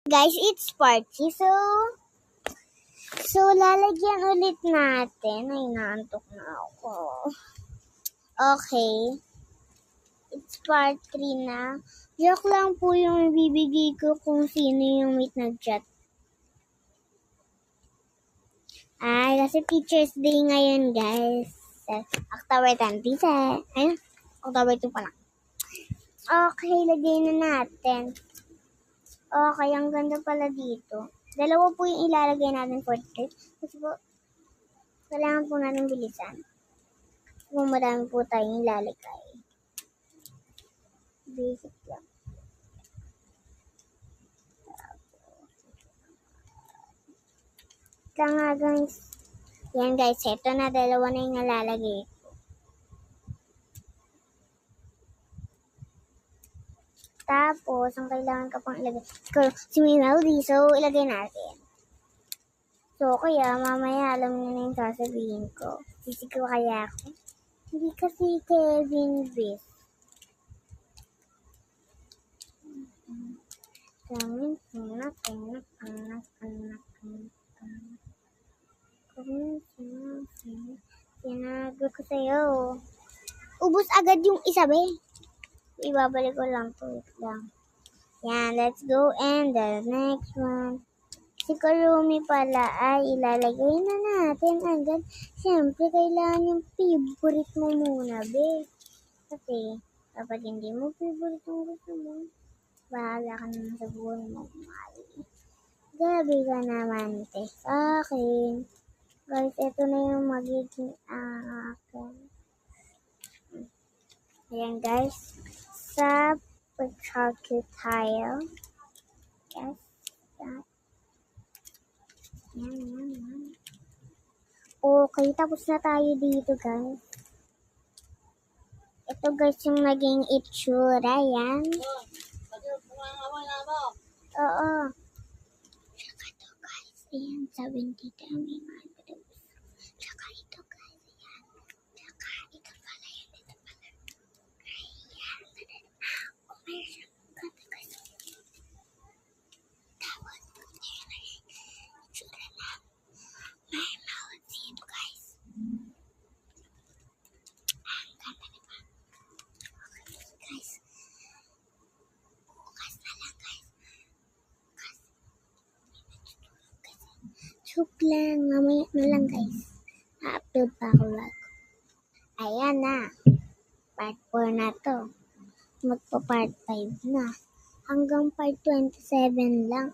Guys, it's party. So lalagyan ulit natin. Ay, naantok na ako. Okay. It's part 3 na. Joke lang po yung bibigay ko kung sino yung meet nag-chat. Ay, kasi Teacher's Day ngayon, guys. October 20. Ayun, October 2 pa lang. Okay, lagay na natin. Okay, ang ganda pala dito. Dalawa po yung ilalagay natin for this. Kasi po, kailangan po natin bilisan. Kasi po marami po tayong ilalagay. Basic lang. Ito nga guys. Yan guys, ito na. Dalawa na yung nalalagay ko. Tapos, ang kailangan ka pang ilagay. Si Melody, so ilagay natin. So, kaya mamaya alam niyo na yung sasabihin ko. Sisigaw kaya ako? Hindi kasi Kevin Biss. Sinabi ko sa'yo. Ubus agad yung isa, be. Ibabalik ko lang to. Wait lang. Yan, let's go. And the next one. Si Kurumi pala ay ilalagay na natin agad. Siyempre, kailangan yung favorite mo muna, be. Kasi, kapag hindi mo favorite yung gusto mo, bahala ka naman sa buhay mo. Gabi ka naman, te. Sa akin. Guys, ito na yung magiging akin. Ayan, guys. Sa chocolate tile. Yes. That. Yan. Okay, tapos na tayo dito, guys. Ito, guys, yung naging itsura. Yan. Oo. Tsaka ito, guys. Ayan, 70 kami. Tsaka ito, guys. Ayan. Tsaka ito pala. Yan, ito pala. Ayan. Oh, may siyang ganda, guys. Tapos, ayan, itsura na. May mouth dito, guys. Ang ganda, diba? Okay, guys. Bukas na lang, guys. Joke lang. Mamaya na lang, guys. Ha-upload pa ako vlog. Ayan na. Part 4 na to. Magpa-part 5 na. Hanggang part 27 lang.